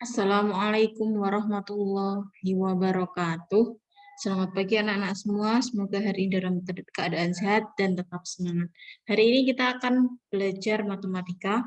Assalamualaikum warahmatullahi wabarakatuh. Selamat pagi anak-anak semua. Semoga hari ini dalam keadaan sehat dan tetap semangat. Hari ini kita akan belajar matematika.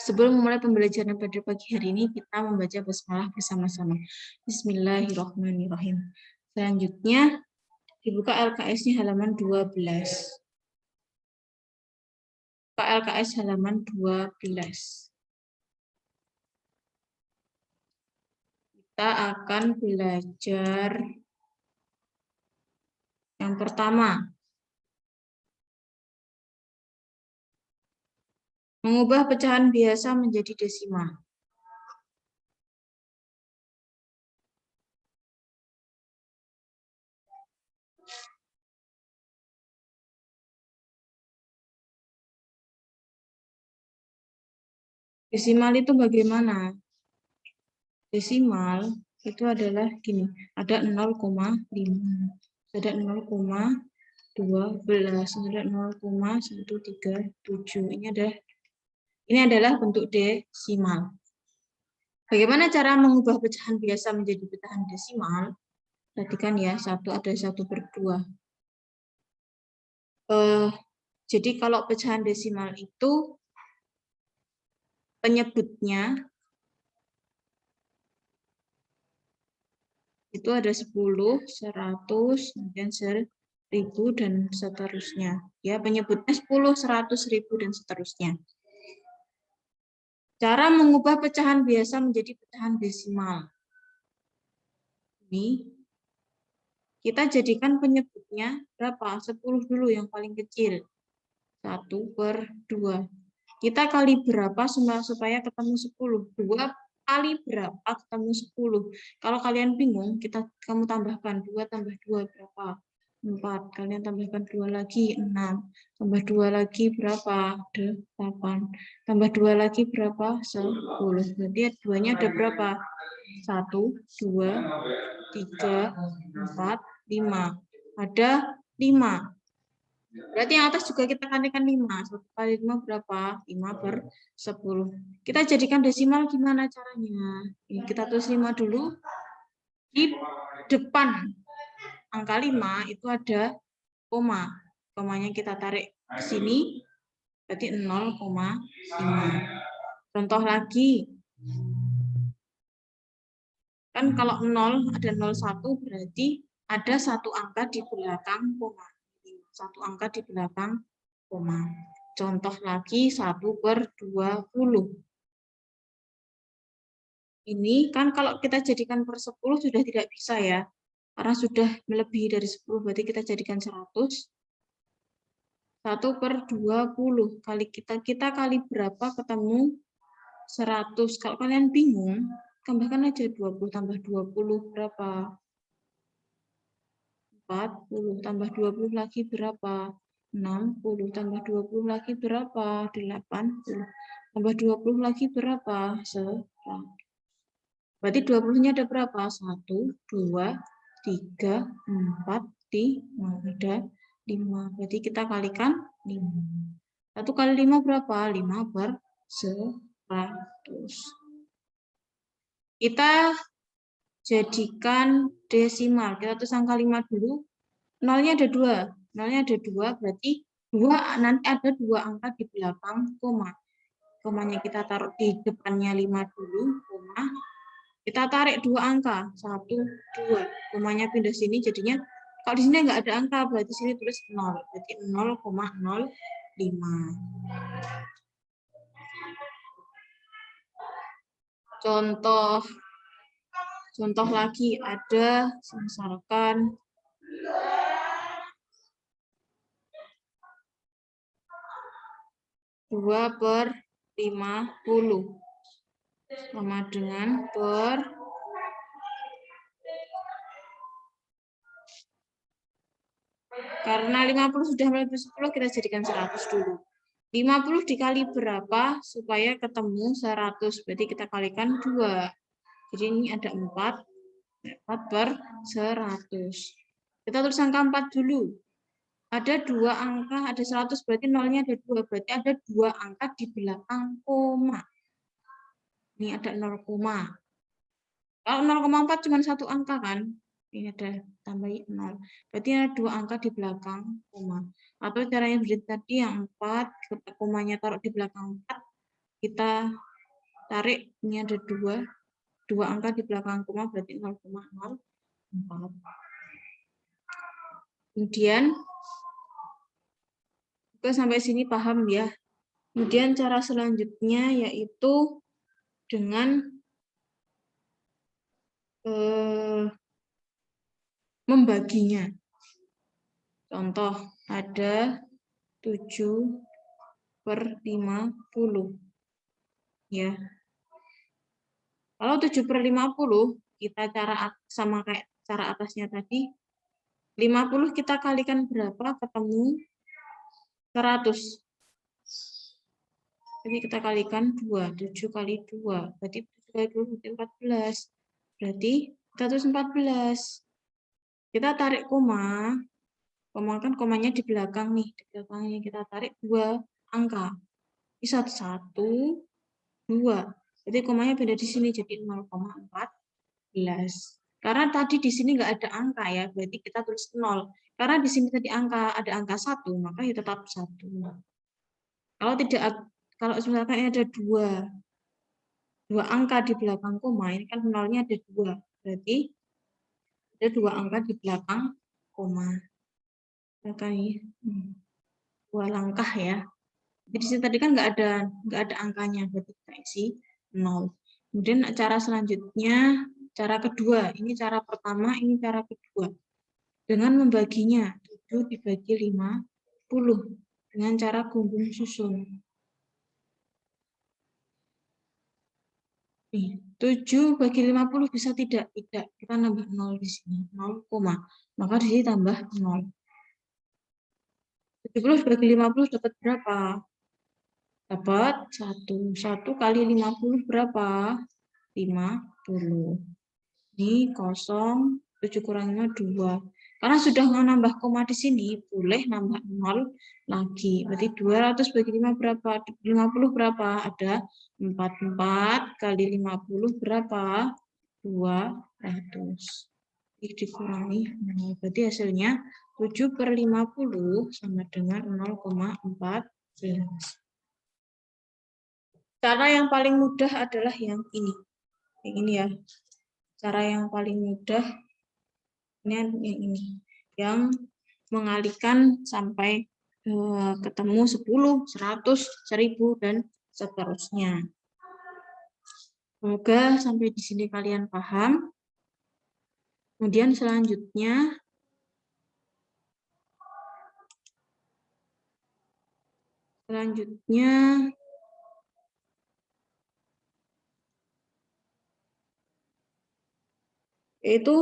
Sebelum memulai pembelajaran pada pagi hari ini, kita membaca basmalah bersama-sama. Bismillahirrahmanirrahim. Selanjutnya, dibuka LKS-nya halaman 12. Buka LKS halaman 12. Kita akan belajar yang pertama, mengubah pecahan biasa menjadi desimal. Desimal itu bagaimana? Desimal itu adalah gini, ada 0,5, ada 0,12, ada 0,137. Ini adalah bentuk desimal. Bagaimana cara mengubah pecahan biasa menjadi pecahan desimal? Perhatikan ya, ada 1/2. Jadi kalau pecahan desimal itu penyebutnya itu ada 10, 100, kemudian 1000 dan seterusnya. Ya, penyebutnya 10, 100, 1000 dan seterusnya. Cara mengubah pecahan biasa menjadi pecahan desimal. Ini kita jadikan penyebutnya berapa? 10 dulu yang paling kecil. 1/2. Kita kali berapa supaya ketemu 10? 2 kali berapa ketemu 10? Kalau kalian bingung, kamu tambahkan 2 tambah 2 berapa? 4. Kalian tambahkan 2 lagi, 6. Tambah 2 lagi berapa? 8. Tambah 2 lagi berapa? 10. Berarti 2-nya ada berapa? 1, 2, 3, 4, 5. Ada 5. Berarti yang atas juga kita kalikan 5. 1 kali 5 berapa? 5/10. Kita jadikan desimal gimana caranya? Kita tulis 5 dulu. Di depan angka 5 itu ada koma. Komanya kita tarik ke sini, berarti 0,5. Contoh lagi. Kan kalau 0 ada 01 berarti ada satu angka di belakang koma. Satu angka di belakang koma. Contoh lagi 1/20. Ini kan kalau kita jadikan per 10 sudah tidak bisa ya. Karena sudah melebihi dari 10 berarti kita jadikan 100. 1/20 kita kali berapa ketemu 100. Kalau kalian bingung, tambahkan aja 20 tambah 20 berapa? 40 tambah 20 lagi berapa? 60 tambah 20 lagi berapa? 80 tambah 20 lagi berapa? 100. Berarti 20-nya ada berapa? 1, 2, 3, 4, 5. Ada 5. Berarti kita kalikan 5. 1 kali 5 berapa? 5/100. Kita jadikan desimal. Kita tulis angka 5 dulu. Nolnya ada 2. Nolnya ada 2, berarti nanti ada 2 angka di belakang koma. Komanya kita taruh di depannya 5 dulu, koma. Kita tarik 2 angka, 1, 2. Komanya pindah sini, jadinya kalau di sini nggak ada angka, berarti sini tulis 0. Berarti 0,05. Contoh lagi ada, misalkan 2/50 sama dengan karena 50 sudah melebihi 10 kita jadikan 100 dulu. 50 dikali berapa supaya ketemu 100? Berarti kita kalikan 2. Jadi ini ada 4/100. Kita tulis angka 4 dulu. Ada 2 angka, ada 100, berarti nolnya ada 2. Berarti ada 2 angka di belakang koma. Ini ada 0, Kalau 0,4 cuma satu angka kan? Ini ada tambah 0. Berarti ada dua angka di belakang koma. Atau cara yang seperti tadi yang 4, komanya taruh di belakang 4, kita tarik, ini ada dua angka di belakang koma, berarti 0,04. Kemudian, oke, sampai sini paham ya. Kemudian cara selanjutnya yaitu dengan membaginya. Contoh, ada 7/50. Ya. Kalau 7/50, kita sama kayak cara atasnya tadi, 50 kita kalikan berapa? Ketemu 100. Jadi kita kalikan 2, 7 kali 2, berarti 7 kali 2 berarti 14. Berarti 114. Kita tarik koma kan komanya di belakang nih, di belakangnya kita tarik 2 angka. Ini 1, 2. Jadi komanya beda di sini jadi 0,14. Karena tadi di sini nggak ada angka ya, berarti kita tulis 0. Karena di sini tadi ada angka 1, maka ya tetap 1. Kalau misalkan ada dua angka di belakang koma, ini kan nolnya ada 2. Berarti ada 2 angka di belakang koma. Makanya 2 langkah ya. Jadi di sini tadi kan nggak ada angkanya, berarti kita isi 0. Kemudian cara selanjutnya, cara kedua. Ini cara pertama, ini cara kedua. Dengan membaginya 7 dibagi 50 dengan cara gunggung susun. Nih, 7 bagi 50 bisa tidak? Tidak. Kita nambah 0 di sini. 0, maka di sini tambah 0. 70 bagi 50 dapat berapa? Dapat 1. 1 kali 50 berapa? 50. Ini 0, 7 kurang 5, 2. Karena sudah nambah koma di sini, boleh nambah 0 lagi. Berarti 200 bagi 5 berapa? 50 berapa? Ada 4. 4 kali 50 berapa? 200. Ini dikurangi 0. Berarti hasilnya 7/50 sama dengan 0,14. Cara yang paling mudah adalah yang ini. Yang ini ya. Cara yang paling mudah yang ini. Yang mengalihkan sampai ketemu 10, 100, 1000, dan seterusnya. Semoga sampai di sini kalian paham. Kemudian selanjutnya, yaitu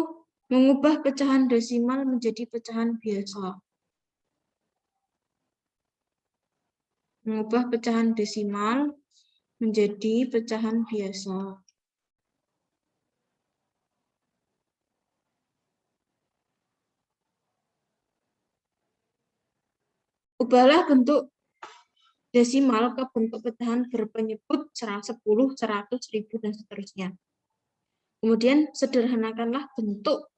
mengubah pecahan desimal menjadi pecahan biasa. Mengubah pecahan desimal menjadi pecahan biasa. Ubahlah bentuk desimal ke bentuk pecahan berpenyebut 10, 100, 1000, dan seterusnya. Kemudian sederhanakanlah bentuk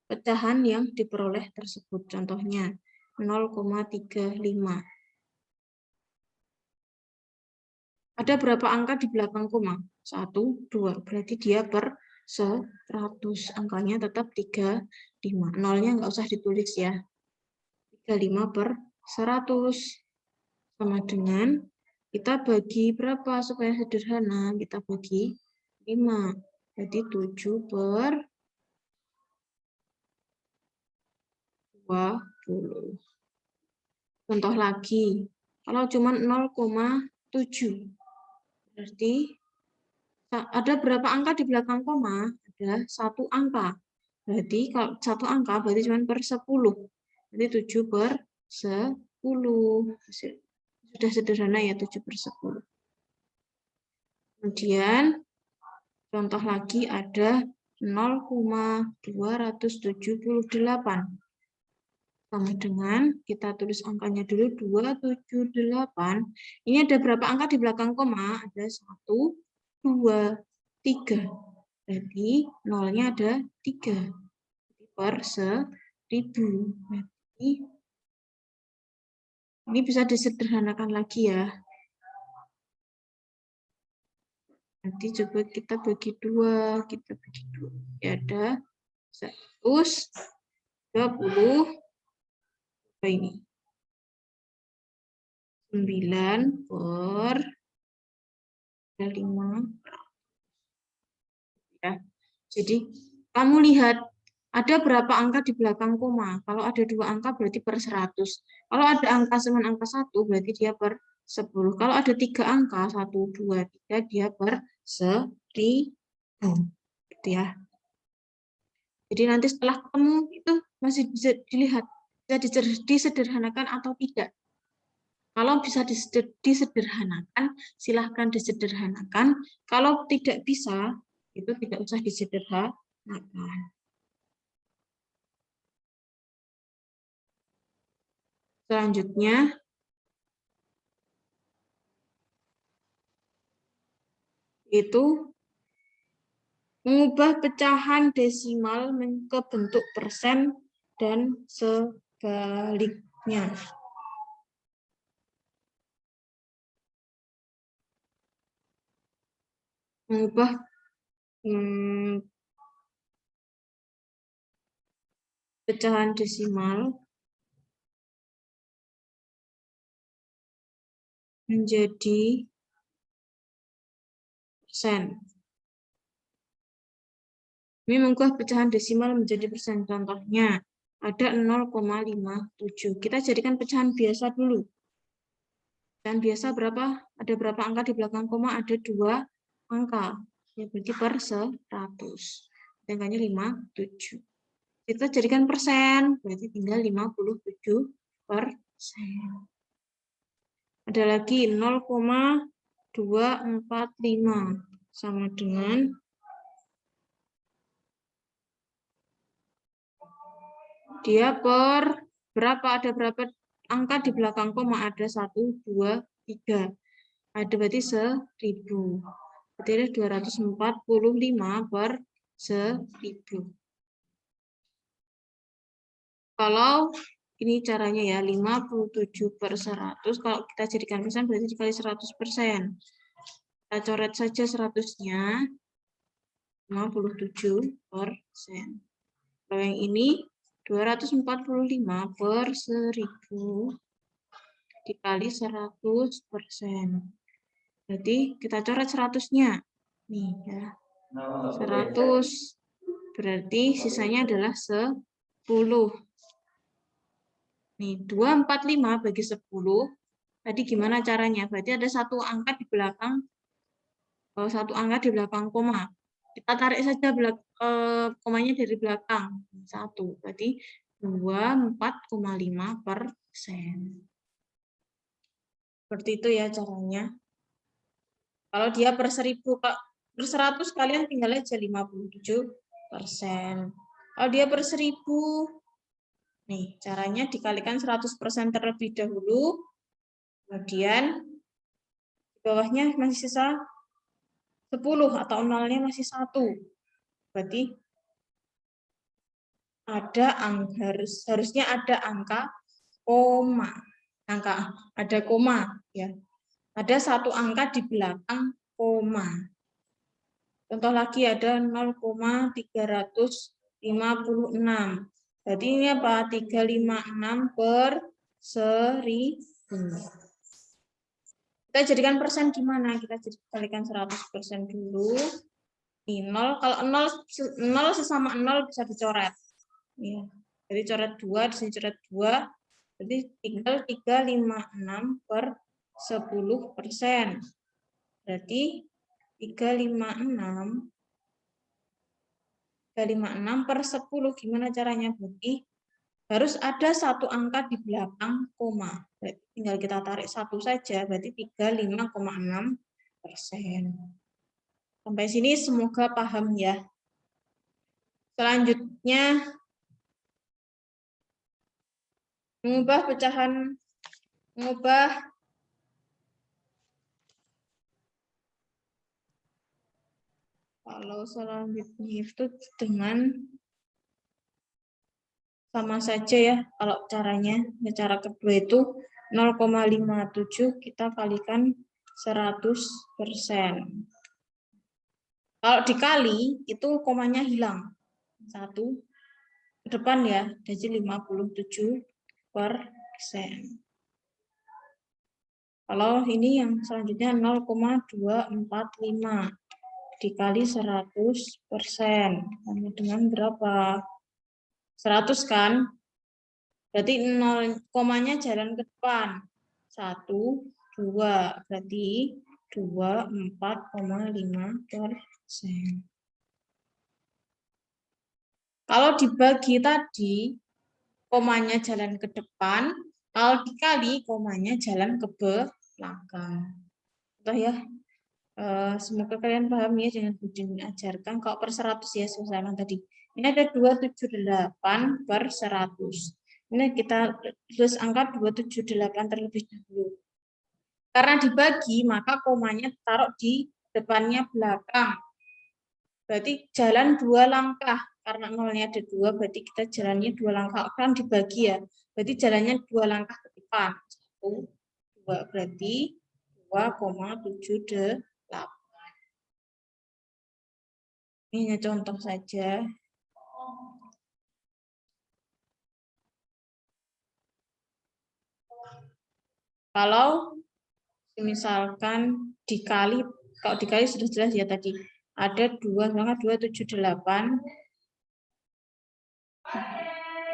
pecahan yang diperoleh tersebut. Contohnya 0,35. Ada berapa angka di belakang koma? 1, 2. Berarti dia per 100. Angkanya tetap 35. Nolnya nggak usah ditulis ya. 35/100. Sama dengan, kita bagi berapa supaya sederhana? Kita bagi 5. Jadi 7/20. Contoh lagi, kalau cuma 0,7, berarti ada berapa angka di belakang koma? Ada 1 angka. Berarti kalau 1 angka berarti cuma per 10. Jadi 7/10. Sudah sederhana ya, 7/10. Kemudian contoh lagi ada 0,278. Sama dengan, kita tulis angkanya dulu, 278. Ini ada berapa angka di belakang koma? Ada 1, 2, 3. Berarti nolnya ada 3 per 1000. Berarti ini bisa disederhanakan lagi ya. Nanti coba kita bagi 2. Ya ada 120 apa ini? 9 per 5. Ya. Jadi kamu lihat ada berapa angka di belakang koma. Kalau ada 2 angka berarti per 100. Kalau ada angka sama angka 1 berarti dia per 10. Kalau ada 3 angka 1, 2, 3 dia per 1000. Gitu ya. Jadi nanti setelah ketemu itu masih bisa dilihat bisa disederhanakan atau tidak. Kalau bisa disederhanakan, silahkan disederhanakan. Kalau tidak bisa, itu tidak usah disederhanakan. Selanjutnya, itu mengubah pecahan desimal ke bentuk persen dan sebaliknya. Mengubah pecahan desimal menjadi persen. Ini mengubah pecahan desimal menjadi persen. Contohnya, ada 0,57. Kita jadikan pecahan biasa dulu. Pecahan biasa berapa? Ada berapa angka di belakang koma? Ada 2 angka. Ya, berarti per 100. Angkanya 57. Kita jadikan persen, berarti tinggal 57%. Ada lagi 0,245 sama dengan dia per berapa? Ada berapa angka di belakang koma? Ada 1, 2, 3. Ada berarti 1000. Berarti ada 245 per 1000. Kalau ini caranya ya, 57 per 100. Kalau kita jadikan persen berarti dikali 100%. Kita coret saja 100-nya. 57%. Kalau yang ini 245 per 1000 dikali 100%. Berarti kita coret 100-nya. Nih ya. 100. Berarti sisanya adalah 10. Nih, 245 bagi 10. Tadi gimana caranya? Berarti ada satu angka di belakang koma. Kita tarik saja komanya dari belakang. 1. Berarti 24,5%. Seperti itu ya caranya. Kalau dia per 1000, per 100 kalian tinggal aja 57%. Kalau dia per 1000, nih caranya dikalikan 100% terlebih dahulu, kemudian di bawahnya masih sisa 10 atau nolnya masih 1. Berarti harusnya ada angka koma. Ada koma ya. Ada satu angka di belakang koma. Contoh lagi ada 0,356. Jadi ini apa? 356 per 1000. Kita jadikan persen gimana? Kita jadikan 100% dulu. Ini 0. Kalau 0 sesama 0 bisa dicoret. Ya. Jadi coret 2, di sini coret 2. Jadi tinggal 356 per 10%. Berarti 356 per 10. Gimana caranya? Berarti harus ada satu angka di belakang koma. Berarti tinggal kita tarik 1 saja, berarti 35,6%. Sampai sini semoga paham ya. Selanjutnya, mengubah Kalau selanjutnya itu dengan sama saja ya, kalau caranya, cara kedua itu 0,57 kita kalikan 100%. Kalau dikali, itu komanya hilang. 1 ke depan ya, jadi 57%. Kalau ini yang selanjutnya 0,245 dikali 100%. Sama dengan berapa? 100 kan? Berarti 0 komanya jalan ke depan. 1, 2. Berarti 24,5%. Kalau dibagi tadi, komanya jalan ke depan. Kalau dikali, komanya jalan ke belakang. Contoh ya. Semoga kalian paham ya dengan Budin ajarkan. Kalau per 100 ya, selesai tadi. Ini ada 278 per 100. Ini kita tulis angka 278 terlebih dahulu. Karena dibagi, maka komanya taruh di depannya belakang. Berarti jalan 2 langkah. Karena nolnya ada 2, berarti kita jalannya 2 langkah. Kan dibagi ya. Berarti jalannya 2 langkah ke depan. 1, 2, berarti 2,78. Ini hanya contoh saja. Kalau misalkan dikali, kalau dikali sudah jelas ya tadi. Ada 2, maka 278.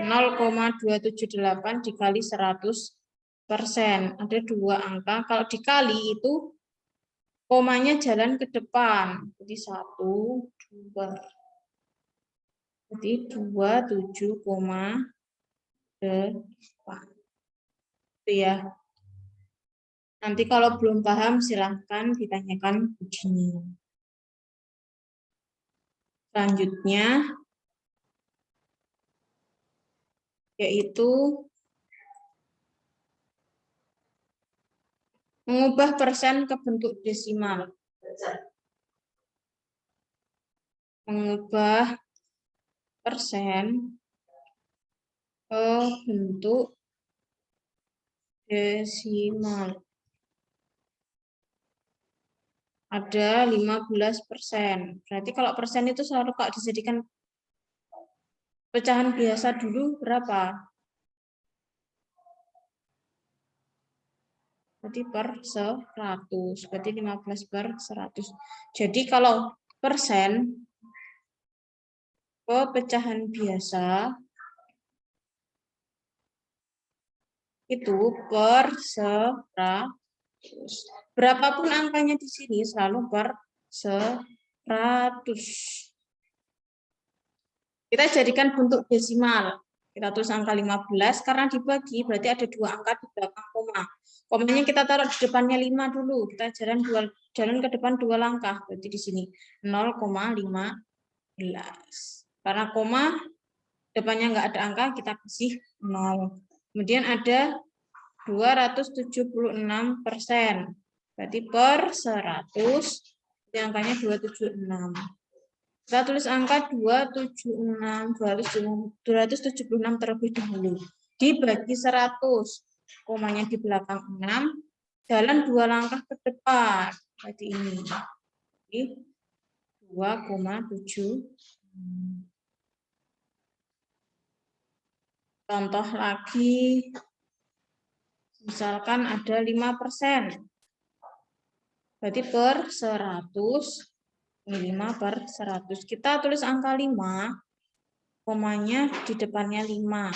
0,278 dikali 100%. Ada 2 angka. Kalau dikali itu komanya jalan ke depan. Jadi 1, 2. Jadi 27,8. Itu ya. Nanti kalau belum paham silahkan ditanyakan begini. Selanjutnya yaitu mengubah persen ke bentuk desimal. Mengubah persen ke bentuk desimal. Ada 15%. Berarti kalau persen itu selalu kalau dijadikan pecahan biasa dulu berapa? Berarti per 100. Berarti 15 per 100. Jadi kalau persen ke pecahan biasa itu per 100. Berapapun angkanya di sini selalu per 100. Kita jadikan bentuk desimal. Kita tulis angka 15 karena dibagi berarti ada 2 angka di belakang koma. Komanya kita taruh di depannya 5 dulu. Kita jalan ke depan 2 langkah. Berarti di sini 0,15. Karena koma depannya nggak ada angka, kita kasih 0. Kemudian ada 276%. Berarti per 100, angkanya 276. Kita tulis angka 276 terlebih dahulu. Dibagi 100. Komanya di belakang 6. Jalan 2 langkah ke depan. Berarti ini. 2,7. Contoh lagi. Misalkan ada 5%. Berarti per 100. 5 per 100. Kita tulis angka 5, komanya di depannya 5.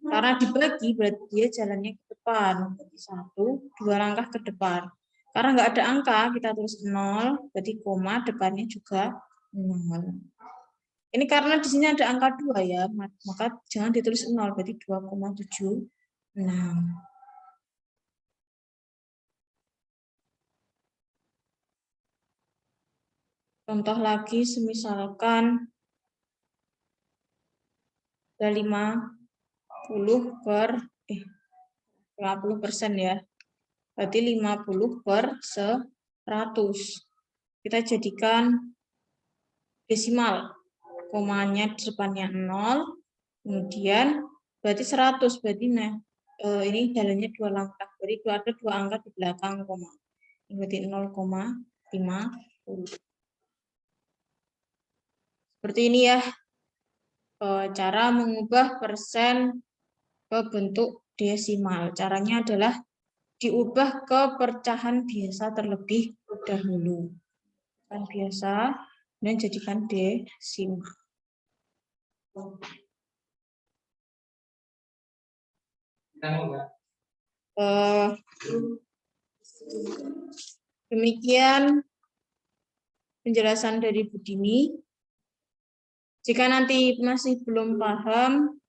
Karena dibagi, berarti dia jalannya ke depan. Berarti 1, 2 langkah ke depan. Karena nggak ada angka, kita tulis 0, berarti koma depannya juga 0. Ini karena di sini ada angka 2 ya, maka jangan ditulis 0, berarti 2,76. Contoh lagi, semisalkan ada 50% ya. Berarti 50 per 100. Kita jadikan desimal. Komanya di depannya 0, kemudian berarti 100, berarti ini jalannya 2 langkah. Berarti ada 2 angka di belakang koma. Ini berarti 0,50. Seperti ini ya, cara mengubah persen ke bentuk desimal. Caranya adalah diubah ke pecahan biasa terlebih dahulu. Pecahan biasa dan jadikan desimal. Demikian penjelasan dari Bu Dini. Jika nanti masih belum paham,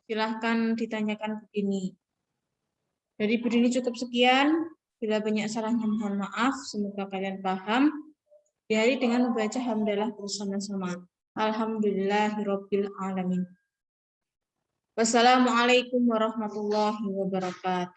silahkan ditanyakan Bu Dini. Dari Bu Dini cukup sekian. Bila banyak salahnya mohon maaf. Semoga kalian paham. Diakhiri dengan membaca hamdalah bersama-sama. Alhamdulillahirabbil alamin. Wassalamualaikum warahmatullahi wabarakatuh.